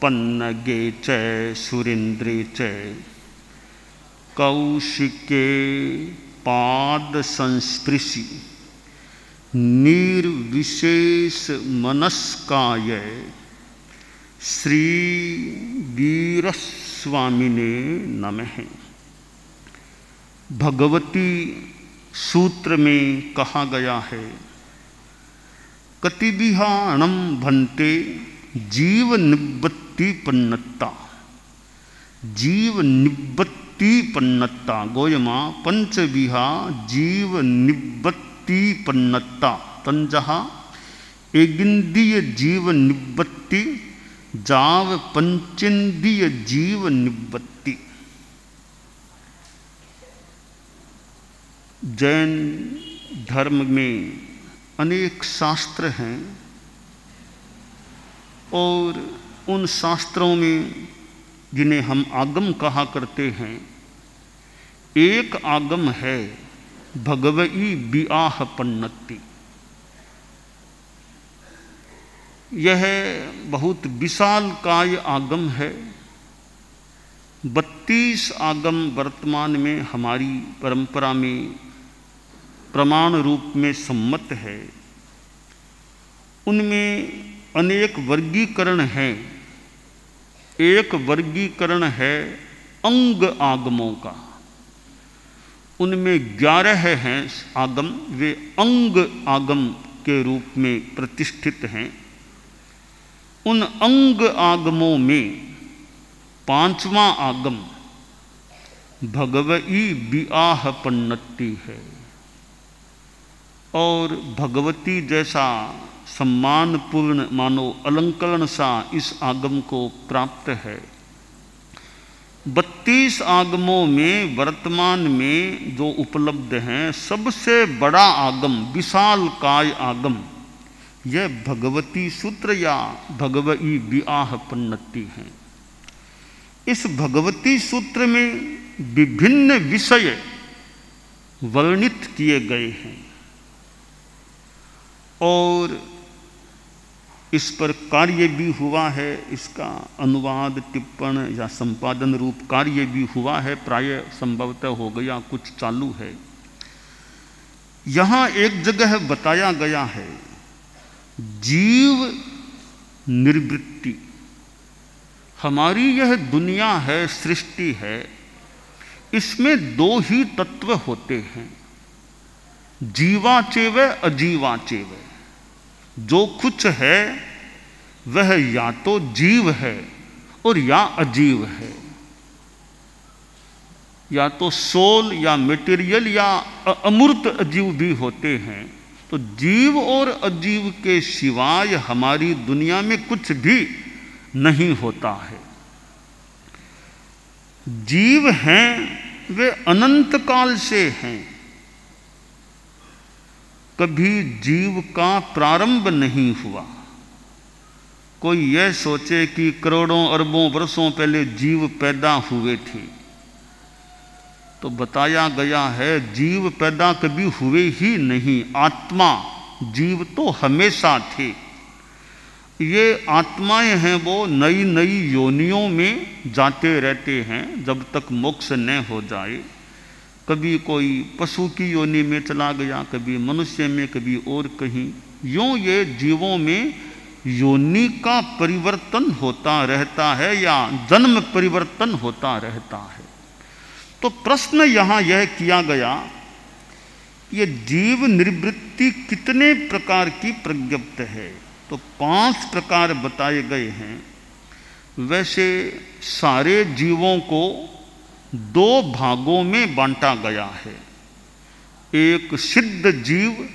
पन्नगे च सुरेन्द्रे च कौशिके पाद संस्पृशि निर्विशेष मनस्काय श्री वीरस्वामिने नमः। भगवती सूत्र में कहा गया है, कतिविहाणम भन्ते जीव निवृत्ति पन्नत्ता। जीव निवृत्ति पन्नत्ता गोयमा पंचविहा जीव निवृत्ति पन्नत्ता तंजहा एगिंदीय जीव निवृत्ति जाव पंचेंदीय जीव निवृत्ति। जैन धर्म में अनेक शास्त्र हैं और उन शास्त्रों में जिन्हें हम आगम कहा करते हैं, एक आगम है भगवई विआह पन्नति। यह बहुत विशालकाय आगम है। 32 आगम वर्तमान में हमारी परंपरा में प्रमाण रूप में सम्मत है। उनमें अनेक वर्गीकरण हैं। एक वर्गीकरण है अंग आगमों का। उनमें 11 हैं आगम, वे अंग आगम के रूप में प्रतिष्ठित हैं। उन अंग आगमों में 5वां आगम भगवई विआह पन्नति है और भगवती जैसा सम्मानपूर्ण मानो अलंकरण सा इस आगम को प्राप्त है। 32 आगमों में वर्तमान में जो उपलब्ध हैं, सबसे बड़ा आगम विशालकाय आगम यह भगवती सूत्र या भगवई विआह पन्नति है। इस भगवती सूत्र में विभिन्न विषय वर्णित किए गए हैं और इस पर कार्य भी हुआ है। इसका अनुवाद, टिप्पण या संपादन रूप कार्य भी हुआ है, प्राय संभवतः हो गया, कुछ चालू है। यहाँ एक जगह बताया गया है जीव निर्वृत्ति। हमारी यह दुनिया है, सृष्टि है, इसमें 2 ही तत्व होते हैं, जीवाचेव अजीवाचेव। जो कुछ है वह या तो जीव है और या अजीव है, या तो सोल या मटेरियल या अमूर्त अजीव भी होते हैं। तो जीव और अजीव के सिवाय हमारी दुनिया में कुछ भी नहीं होता है। जीव हैं वे अनंत काल से हैं, कभी जीव का प्रारंभ नहीं हुआ। कोई यह सोचे कि करोड़ों अरबों वर्षों पहले जीव पैदा हुए थे, तो बताया गया है जीव पैदा कभी हुए ही नहीं। आत्मा जीव तो हमेशा थे। ये आत्माएं हैं वो नई नई योनियों में जाते रहते हैं जब तक मोक्ष न हो जाए। कभी कोई पशु की योनि में चला गया, कभी मनुष्य में, कभी और कहीं। यूँ ये जीवों में योनि का परिवर्तन होता रहता है या जन्म परिवर्तन होता रहता है। तो प्रश्न यहाँ यह किया गया, ये जीव निर्वृत्ति कितने प्रकार की प्रज्ञप्त है? तो 5 प्रकार बताए गए हैं। वैसे सारे जीवों को 2 भागों में बांटा गया है, एक सिद्ध जीव,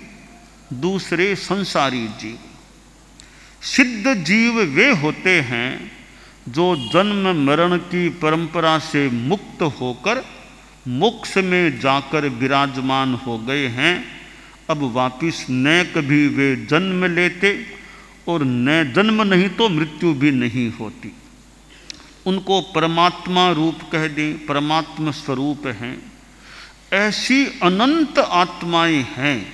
दूसरे संसारी जीव। सिद्ध जीव वे होते हैं जो जन्म मरण की परंपरा से मुक्त होकर मोक्ष में जाकर विराजमान हो गए हैं। अब वापिस न कभी वे जन्म लेते और न जन्म नहीं तो मृत्यु भी नहीं होती। उनको परमात्मा रूप कह दें, परमात्मा स्वरूप हैं। ऐसी अनंत आत्माएं हैं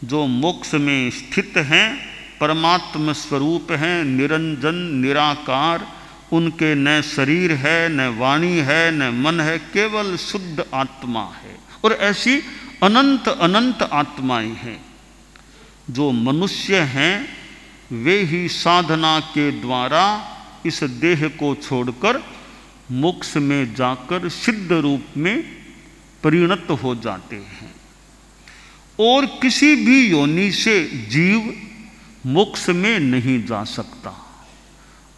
जो मोक्ष में स्थित हैं, परमात्मा स्वरूप हैं, निरंजन निराकार उनके न शरीर है, न वाणी है, न मन है, केवल शुद्ध आत्मा है। और ऐसी अनंत अनंत आत्माएं हैं। जो मनुष्य हैं वे ही साधना के द्वारा इस देह को छोड़कर मोक्ष में जाकर सिद्ध रूप में परिणत हो जाते हैं। और किसी भी योनि से जीव मोक्ष में नहीं जा सकता।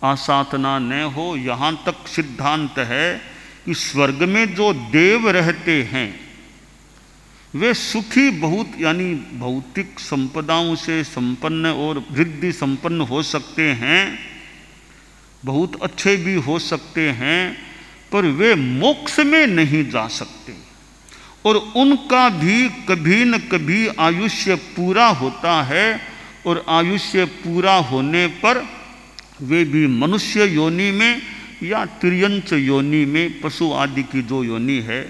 आसाधना न हो, यहाँ तक सिद्धांत है कि स्वर्ग में जो देव रहते हैं वे सुखी बहुत, यानी भौतिक संपदाओं से संपन्न और वृद्धि संपन्न हो सकते हैं, बहुत अच्छे भी हो सकते हैं, पर वे मोक्ष में नहीं जा सकते। और उनका भी कभी न कभी आयुष्य पूरा होता है, और आयुष्य पूरा होने पर वे भी मनुष्य योनि में या तिर्यंच योनि में, पशु आदि की जो योनि है,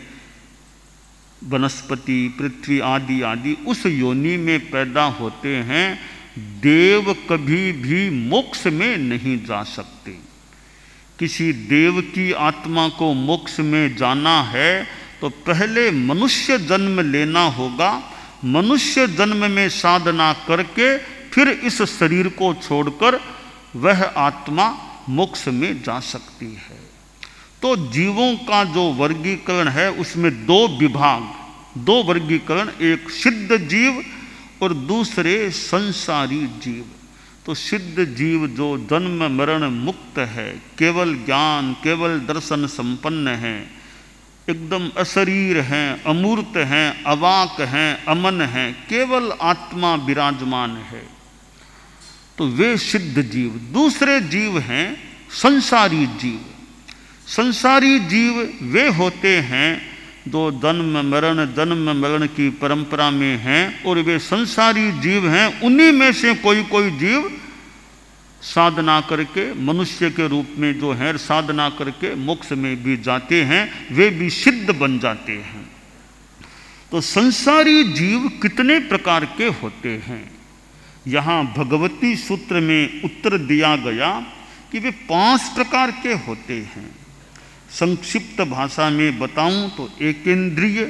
वनस्पति, पृथ्वी आदि आदि, उस योनि में पैदा होते हैं। देव कभी भी मोक्ष में नहीं जा सकते। किसी देव की आत्मा को मोक्ष में जाना है तो पहले मनुष्य जन्म लेना होगा। मनुष्य जन्म में साधना करके फिर इस शरीर को छोड़कर वह आत्मा मोक्ष में जा सकती है। तो जीवों का जो वर्गीकरण है उसमें दो विभाग, दो वर्गीकरण, एक सिद्ध जीव और दूसरे संसारी जीव। तो सिद्ध जीव जो जन्म मरण मुक्त है, केवल ज्ञान, केवल दर्शन संपन्न है, एकदम अशरीर हैं, अमूर्त हैं, अवाक हैं, अमन हैं, केवल आत्मा विराजमान है, तो वे सिद्ध जीव। दूसरे जीव हैं संसारी जीव। संसारी जीव वे होते हैं जो जन्म मरण की परंपरा में हैं, और वे संसारी जीव हैं। उन्हीं में से कोई कोई जीव साधना करके मनुष्य के रूप में जो है साधना करके मोक्ष में भी जाते हैं, वे भी सिद्ध बन जाते हैं। तो संसारी जीव कितने प्रकार के होते हैं? यहाँ भगवती सूत्र में उत्तर दिया गया कि वे 5 प्रकार के होते हैं। संक्षिप्त भाषा में बताऊं तो एकेंद्रिय,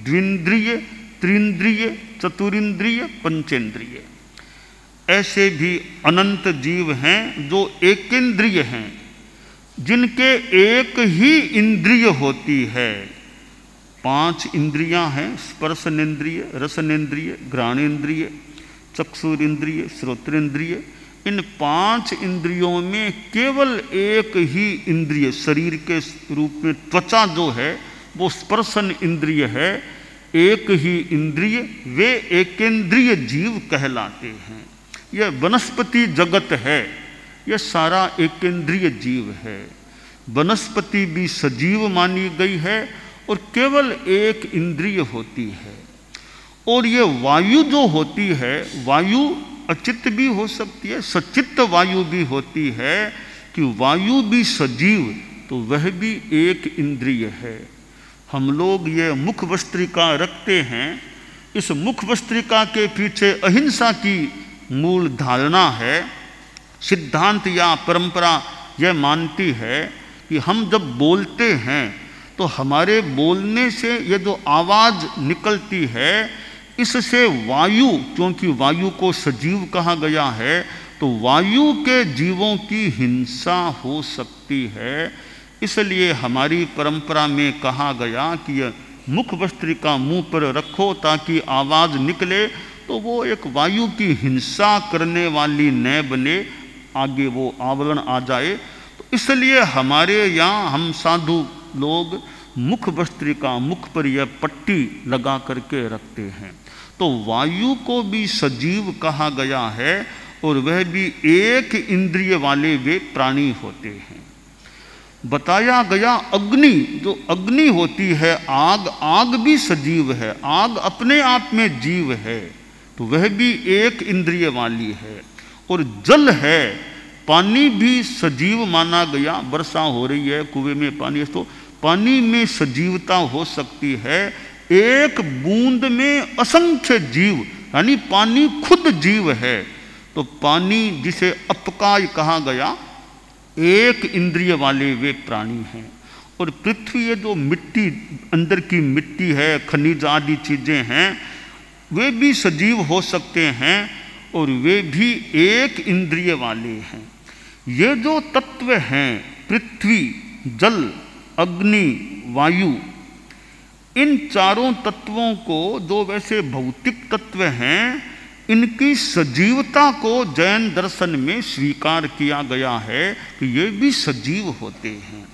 द्विंद्रिय, त्रिंद्रिय, चतुरिंद्रिय, पंचेंद्रिय। ऐसे भी अनंत जीव हैं जो एकेंद्रिय हैं, जिनके एक ही इंद्रिय होती है। 5 इंद्रियां हैं, स्पर्शनेन्द्रिय, रसनेन्द्रिय, घ्राणेन्द्रिय, चक्षुरेन्द्रिय, श्रोत्रेन्द्रिय। इन 5 इंद्रियों में केवल एक ही इंद्रिय शरीर के रूप में त्वचा जो है वो स्पर्शन इंद्रिय है, एक ही इंद्रिय, वे एकेंद्रिय जीव कहलाते हैं। यह वनस्पति जगत है, यह सारा एकेंद्रिय जीव है। वनस्पति भी सजीव मानी गई है और केवल एक इंद्रिय होती है। और ये वायु जो होती है, वायु अचित्त भी हो सकती है, सचित्त वायु भी होती है, कि वायु भी सजीव, तो वह भी एक इंद्रिय है। हम लोग ये मुख वस्त्रिका रखते हैं, इस मुख वस्त्रिका के पीछे अहिंसा की मूल धारणा है। सिद्धांत या परंपरा यह मानती है कि हम जब बोलते हैं तो हमारे बोलने से ये जो आवाज़ निकलती है, इससे वायु, क्योंकि वायु को सजीव कहा गया है, तो वायु के जीवों की हिंसा हो सकती है। इसलिए हमारी परंपरा में कहा गया कि यह मुख वस्त्रिका मुंह पर रखो ताकि आवाज़ निकले, तो वो एक वायु की हिंसा करने वाली न बने, आगे वो आवरण आ जाए। तो इसलिए हमारे यहाँ हम साधु लोग मुख वस्त्रिका, मुख पर यह पट्टी लगा करके रखते हैं। तो वायु को भी सजीव कहा गया है और वह भी एक इंद्रिय वाले वे प्राणी होते हैं। बताया गया अग्नि, जो अग्नि होती है आग, आग भी सजीव है, आग अपने आप में जीव है, तो वह भी एक इंद्रिय वाली है। और जल है, पानी भी सजीव माना गया। वर्षा हो रही है, कुएं में पानी है, तो पानी में सजीवता हो सकती है। एक बूंद में असंख्य जीव, यानी पानी खुद जीव है। तो पानी जिसे अपकाय कहा गया, एक इंद्रिय वाले वे प्राणी हैं। और पृथ्वी ये जो मिट्टी, अंदर की मिट्टी है, खनिज आदि चीज़ें हैं, वे भी सजीव हो सकते हैं और वे भी एक इंद्रिय वाले हैं। ये जो तत्व हैं, पृथ्वी, जल, अग्नि, वायु, इन चारों तत्वों को जो वैसे भौतिक तत्व हैं, इनकी सजीवता को जैन दर्शन में स्वीकार किया गया है कि ये भी सजीव होते हैं।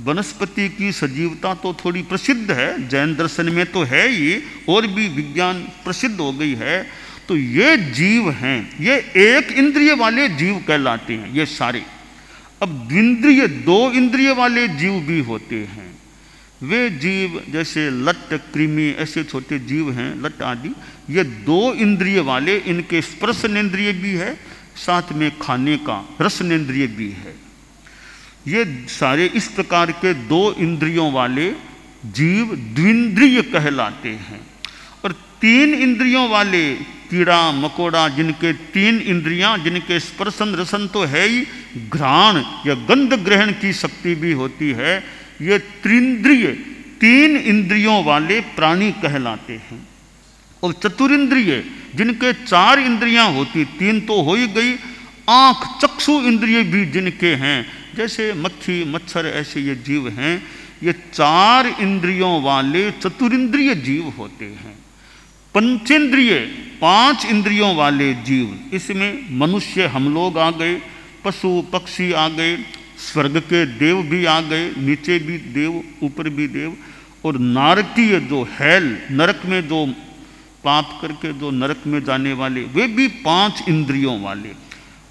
वनस्पति की सजीवता तो थोड़ी प्रसिद्ध है, जैन दर्शन में तो है ही, और भी विज्ञान प्रसिद्ध हो गई है। तो ये जीव हैं, ये एक इंद्रिय वाले जीव कहलाते हैं ये सारे। अब द्विंद्रिय, दो इंद्रिय वाले जीव भी होते हैं। वे जीव जैसे लट्ट, कृमि, ऐसे छोटे जीव हैं, लट्ट आदि, ये दो इंद्रिय वाले, इनके स्पर्शनेन्द्रिय भी है, साथ में खाने का रसनेन्द्रिय भी है। ये सारे इस प्रकार के दो इंद्रियों वाले जीव द्विंद्रिय कहलाते हैं। और तीन इंद्रियों वाले कीड़ा मकोड़ा, जिनके तीन इंद्रियां, जिनके स्पर्शन रसन तो है ही, घ्राण या गंध ग्रहण की शक्ति भी होती है, ये त्रिंद्रिय, तीन इंद्रियों वाले प्राणी कहलाते हैं। और चतुरिंद्रिय, जिनके चार इंद्रियां होती, तीन तो हो ही गई, आँख चक्षु इंद्रिय भी जिनके हैं, जैसे मक्खी मच्छर ऐसे ये जीव हैं, ये चार इंद्रियों वाले चतुरिंद्रिय जीव होते हैं। पंचेंद्रिय, पांच इंद्रियों वाले जीव, इसमें मनुष्य हम लोग आ गए, पशु पक्षी आ गए, स्वर्ग के देव भी आ गए, नीचे भी देव ऊपर भी देव, और नारकीय जो हेल, नरक में जो पाप करके जो नरक में जाने वाले, वे भी पांच इंद्रियों वाले।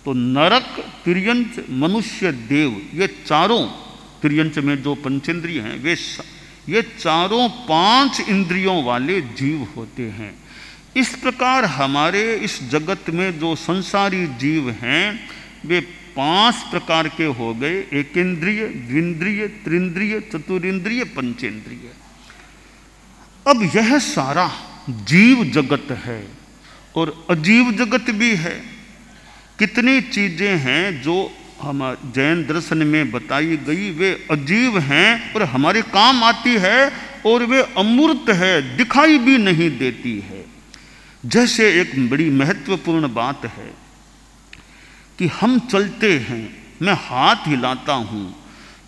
तो नरक, तिर्यंच, मनुष्य, देव, ये चारों, तिर्यंच में जो पंचेंद्रिय हैं, वे ये चारों पांच इंद्रियों वाले जीव होते हैं। इस प्रकार हमारे इस जगत में जो संसारी जीव हैं, वे पांच प्रकार के हो गए, एकेंद्रिय, द्विंद्रिय, त्रिंद्रिय, चतुरिंद्रिय, पंचेंद्रिय। अब यह सारा जीव जगत है और अजीव जगत भी है। कितनी चीजें हैं जो हम जैन दर्शन में बताई गई, वे अजीब हैं और हमारे काम आती है, और वे अमूर्त है, दिखाई भी नहीं देती है। जैसे एक बड़ी महत्वपूर्ण बात है कि हम चलते हैं, मैं हाथ हिलाता हूँ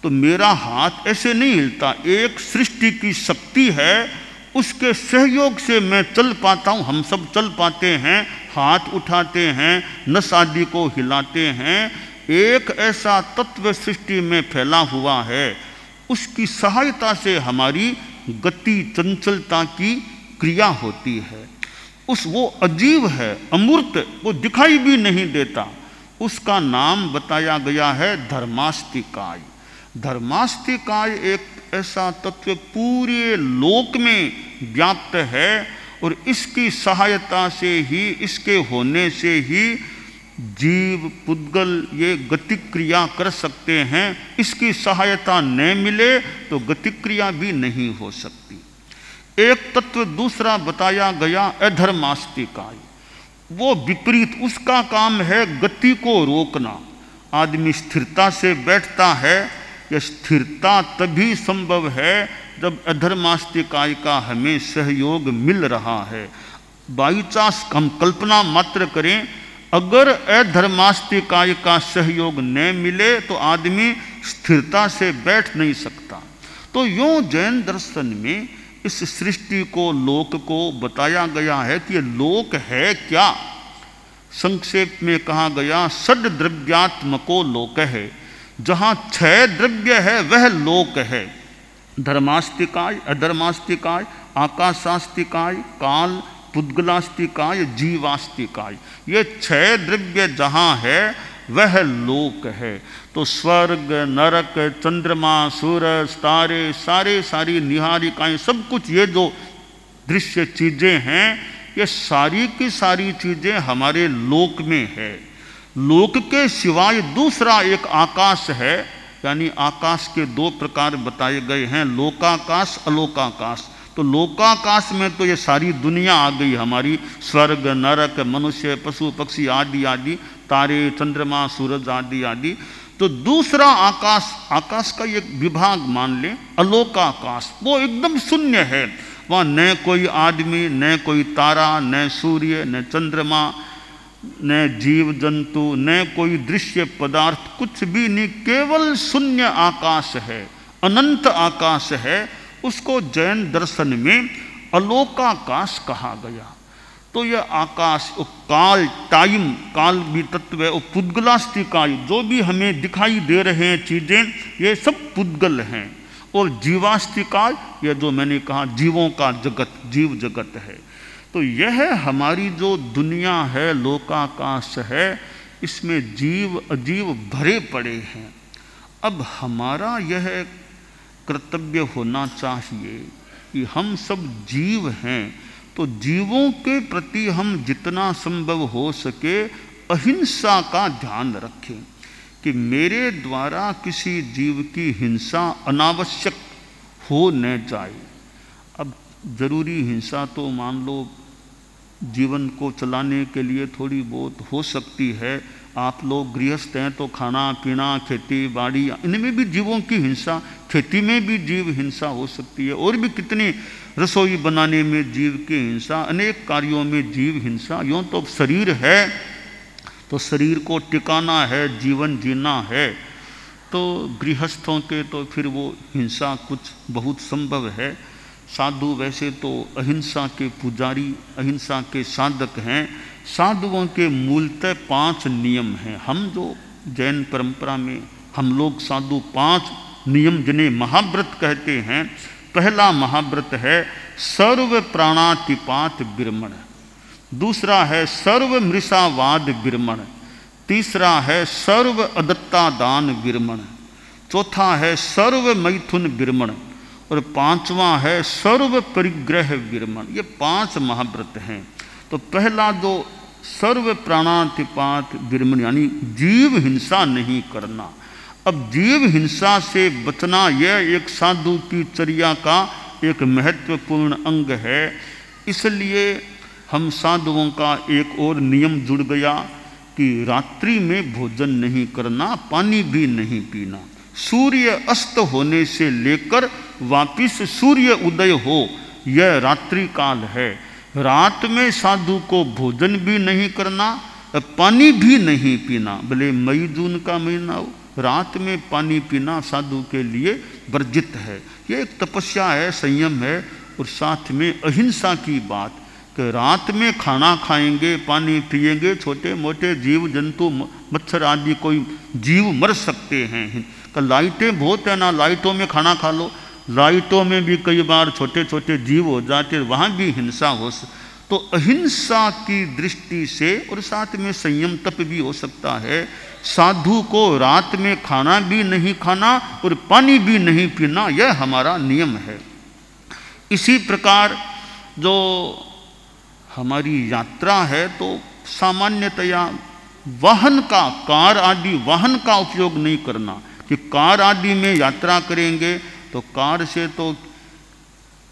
तो मेरा हाथ ऐसे नहीं हिलता, एक सृष्टि की शक्ति है, उसके सहयोग से मैं चल पाता हूँ। हम सब चल पाते हैं, हाथ उठाते हैं, नस आदि को हिलाते हैं। एक ऐसा तत्व सृष्टि में फैला हुआ है, उसकी सहायता से हमारी गति, चंचलता की क्रिया होती है। वो अजीब है, अमूर्त, वो दिखाई भी नहीं देता। उसका नाम बताया गया है धर्मास्तिकाय। धर्मास्तिकाय एक ऐसा तत्व पूरे लोक में व्याप्त है, और इसकी सहायता से ही, इसके होने से ही जीव पुद्गल ये गतिक्रिया कर सकते हैं। इसकी सहायता न मिले तो गतिक्रिया भी नहीं हो सकती। एक तत्व दूसरा बताया गया अधर्मास्तिकाय, वो विपरीत, उसका काम है गति को रोकना। आदमी स्थिरता से बैठता है, यह स्थिरता तभी संभव है जब अधर्मास्तिकाय का हमें सहयोग मिल रहा है। बाई चांस हम कल्पना मात्र करें, अगर अधर्मास्तिकाय का सहयोग न मिले तो आदमी स्थिरता से बैठ नहीं सकता। तो यूँ जैन दर्शन में इस सृष्टि को, लोक को बताया गया है कि ये लोक है क्या। संक्षेप में कहा गया, षड द्रव्यात्मको लोक है, जहाँ छह द्रव्य है वह लोक है। धर्मास्तिकाय, अधर्मास्तिकाय, आकाशास्तिकाय, काल, पुद्गलास्तिकाय, जीवास्तिकाय, ये छह द्रव्य जहाँ है वह लोक है। तो स्वर्ग, नरक, चंद्रमा, सूरज, तारे, सारी निहारिकाएं, सब कुछ ये जो दृश्य चीज़ें हैं, ये सारी की सारी चीज़ें हमारे लोक में है। लोक के सिवाय दूसरा एक आकाश है, यानी आकाश के दो प्रकार बताए गए हैं, लोकाकाश, अलोकाकाश। तो लोकाकाश में तो ये सारी दुनिया आ गई हमारी, स्वर्ग, नरक, मनुष्य, पशु पक्षी आदि आदि, तारे, चंद्रमा, सूरज आदि आदि। तो दूसरा आकाश, आकाश का एक विभाग मान लें अलोकाकाश, वो एकदम शून्य है। वहाँ न कोई आदमी, न कोई तारा, न सूर्य, न चंद्रमा, न जीव जंतु, न कोई दृश्य पदार्थ, कुछ भी नहीं, केवल शून्य आकाश है, अनंत आकाश है। उसको जैन दर्शन में अलोकाकाश कहा गया। तो यह आकाश, काल, टाइम, काल भी तत्व है, और पुद्गलास्तिकाय, जो भी हमें दिखाई दे रहे हैं चीज़ें, ये सब पुद्गल हैं। और जीवास्तिकाय, यह जो मैंने कहा जीवों का जगत, जीव जगत है। तो यह हमारी जो दुनिया है, लोकाकाश है, इसमें जीव अजीव भरे पड़े हैं। अब हमारा यह कर्तव्य होना चाहिए कि हम सब जीव हैं, तो जीवों के प्रति हम जितना संभव हो सके अहिंसा का ध्यान रखें कि मेरे द्वारा किसी जीव की हिंसा अनावश्यक हो न जाए। अब जरूरी हिंसा तो मान लो जीवन को चलाने के लिए थोड़ी बहुत हो सकती है। आप लोग गृहस्थ हैं तो खाना पीना, खेती बाड़ी, इनमें भी जीवों की हिंसा, खेती में भी जीव हिंसा हो सकती है, और भी कितनी, रसोई बनाने में जीव की हिंसा, अनेक कार्यों में जीव हिंसा। यूँ तो शरीर है तो शरीर को टिकाना है, जीवन जीना है, तो गृहस्थों के तो फिर वो हिंसा कुछ बहुत संभव है। साधु वैसे तो अहिंसा के पुजारी, अहिंसा के साधक हैं। साधुओं के मूलतः 5 नियम हैं। हम जो जैन परंपरा में हम लोग साधु 5 नियम जिन्हें महाव्रत कहते हैं। पहला महाव्रत है सर्व प्राणातिपात विरमण, दूसरा है सर्व मृषावाद विरमण, तीसरा है सर्व अदत्ता दान विरमण, चौथा है सर्व मैथुन विरमण, और 5वां है सर्व परिग्रह विरमण। ये 5 महाव्रत हैं। तो पहला जो सर्व प्राणातिपात विरमण, यानी जीव हिंसा नहीं करना। अब जीव हिंसा से बचना यह एक साधु की चर्या का एक महत्वपूर्ण अंग है। इसलिए हम साधुओं का एक और नियम जुड़ गया कि रात्रि में भोजन नहीं करना, पानी भी नहीं पीना। सूर्य अस्त होने से लेकर वापिस सूर्य उदय हो, यह रात्रि काल है। रात में साधु को भोजन भी नहीं करना, पानी भी नहीं पीना। भले मई जून का महीना हो, रात में पानी पीना साधु के लिए वर्जित है। ये एक तपस्या है, संयम है, और साथ में अहिंसा की बात कि रात में खाना खाएंगे, पानी पिएंगे, छोटे मोटे जीव जंतु, मच्छर आदि कोई जीव मर सकते हैं। तो लाइटें बहुत है ना, लाइटों में खाना खा लो, लाइटों में भी कई बार छोटे छोटे जीव हो जाते, वहाँ भी हिंसा हो। तो अहिंसा की दृष्टि से, और साथ में संयम तप भी हो सकता है। साधु को रात में खाना भी नहीं खाना और पानी भी नहीं पीना, यह हमारा नियम है। इसी प्रकार जो हमारी यात्रा है, तो सामान्यतया वाहन का, कार आदि वाहन का उपयोग नहीं करना। कि कार आदि में यात्रा करेंगे तो कार से तो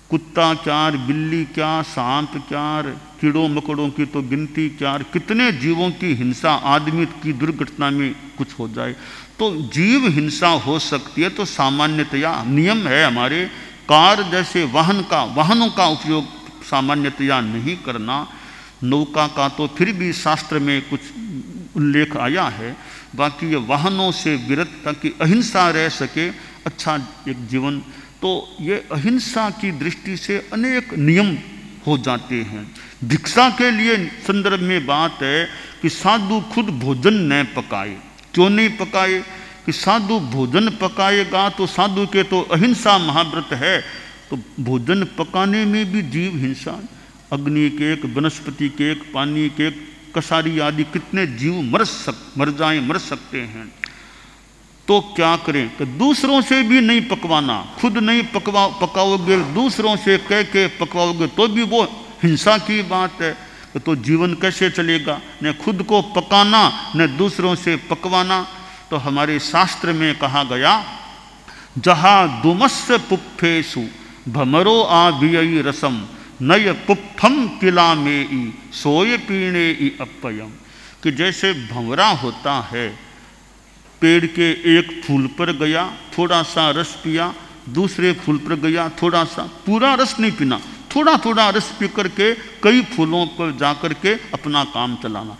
कुत्ता क्या, बिल्ली क्या, सांप क्या, कीड़ों मकोड़ों की तो गिनती क्या, कितने जीवों की हिंसा, आदमी की दुर्घटना में कुछ हो जाए तो जीव हिंसा हो सकती है। तो सामान्यतया नियम है हमारे, कार जैसे वाहनों का उपयोग सामान्यतया नहीं करना। नौका का तो फिर भी शास्त्र में कुछ उल्लेख आया है, बाकी ये वाहनों से विरत, ताकि अहिंसा रह सके, अच्छा एक जीवन। तो ये अहिंसा की दृष्टि से अनेक नियम हो जाते हैं। भिक्षा के लिए संदर्भ में बात है कि साधु खुद भोजन न पकाए। क्यों नहीं पकाए? कि साधु भोजन पकाएगा तो साधु के तो अहिंसा महाव्रत है, तो भोजन पकाने में भी जीव हिंसा, अग्नि के एक, वनस्पति के एक, पानी के एक, कसारी आदि कितने जीव मर सकते हैं। तो क्या करें? कि दूसरों से भी नहीं पकवाना, खुद नहीं पकाओगे, दूसरों से कह के पकवाओगे तो भी वो हिंसा की बात है। तो जीवन कैसे चलेगा? न खुद को पकाना न दूसरों से पकवाना। तो हमारे शास्त्र में कहा गया, जहाँ दुमस्य पुप्फेसु भमरो आभियई रसम नय पुप्फम किला में ई सोय पीणे ई अपयम। कि जैसे भंवरा होता है पेड़ के एक फूल पर गया, थोड़ा सा रस पिया, दूसरे फूल पर गया, थोड़ा सा, पूरा रस नहीं पीना, थोड़ा थोड़ा रस पी करके कई फूलों पर जा करके अपना काम चलाना।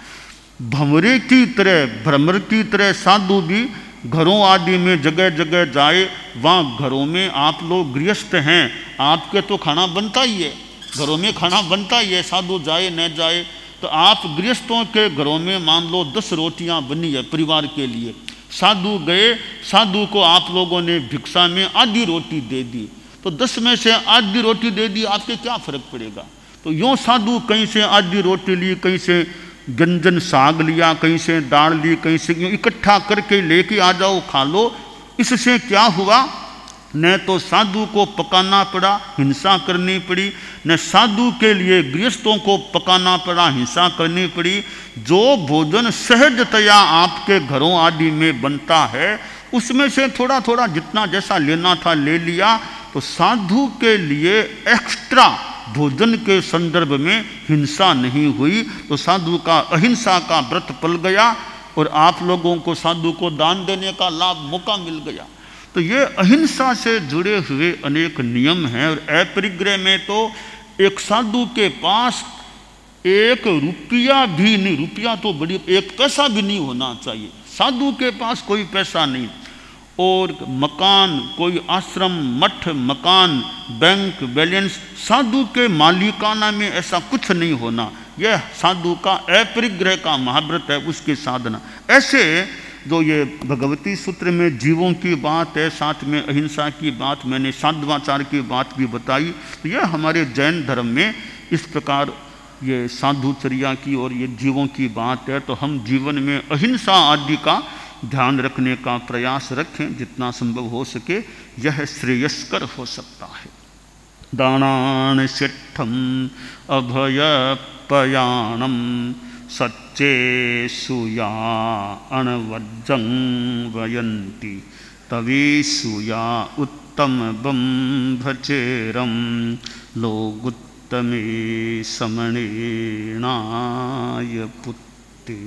भंवरे की तरह, भ्रमर की तरह साधु भी घरों आदि में जगह जगह जाए, वहाँ घरों में आप लोग गृहस्थ हैं, आपके तो खाना बनता ही है, घरों में खाना बनता ही है, साधु जाए न जाए, तो आप गृहस्थों के घरों में मान लो 10 रोटियां बनी है परिवार के लिए, साधु गए, साधु को आप लोगों ने भिक्षा में आधी रोटी दे दी, तो 10 में से आधी रोटी दे दी, आपके क्या फर्क पड़ेगा। तो यूँ साधु कहीं से आधी रोटी ली, कहीं से व्यंजन साग लिया, कहीं से दाल ली, कहीं से, यूँ इकट्ठा करके लेके आ जाओ खा लो। इससे क्या हुआ, न तो साधु को पकाना पड़ा, हिंसा करनी पड़ी, न साधु के लिए गृहस्थों को पकाना पड़ा, हिंसा करनी पड़ी। जो भोजन सहजतया आपके घरों आदि में बनता है उसमें से थोड़ा थोड़ा जितना जैसा लेना था ले लिया। तो साधु के लिए एक्स्ट्रा भोजन के संदर्भ में हिंसा नहीं हुई, तो साधु का अहिंसा का व्रत पल गया और आप लोगों को साधु को दान देने का लाभ मौका मिल गया। तो ये अहिंसा से जुड़े हुए अनेक नियम हैं। और अपरिग्रह में तो एक साधु के पास 1 रुपया भी नहीं, रुपया तो बड़ी, 1 पैसा भी नहीं होना चाहिए, साधु के पास कोई पैसा नहीं, और मकान, कोई आश्रम, मठ, मकान, बैंक बैलेंस, साधु के मालिकाना में ऐसा कुछ नहीं होना। यह साधु का अपरिग्रह का महाव्रत है, उसकी साधना। ऐसे जो ये भगवती सूत्र में जीवों की बात है, साथ में अहिंसा की बात, मैंने साधवाचार की बात भी बताई। तो यह हमारे जैन धर्म में इस प्रकार ये साधुचर्या की और ये जीवों की बात है। तो हम जीवन में अहिंसा आदि का ध्यान रखने का प्रयास रखें, जितना संभव हो सके, यह श्रेयस्कर हो सकता है। दानान शिट्ठम अभय पयाणम सच्चे सुया अणवज्जं वयन्ति तवे सुया उत्तम बंभचेरम लोगुत्तमे समणेनाय पुत्ते।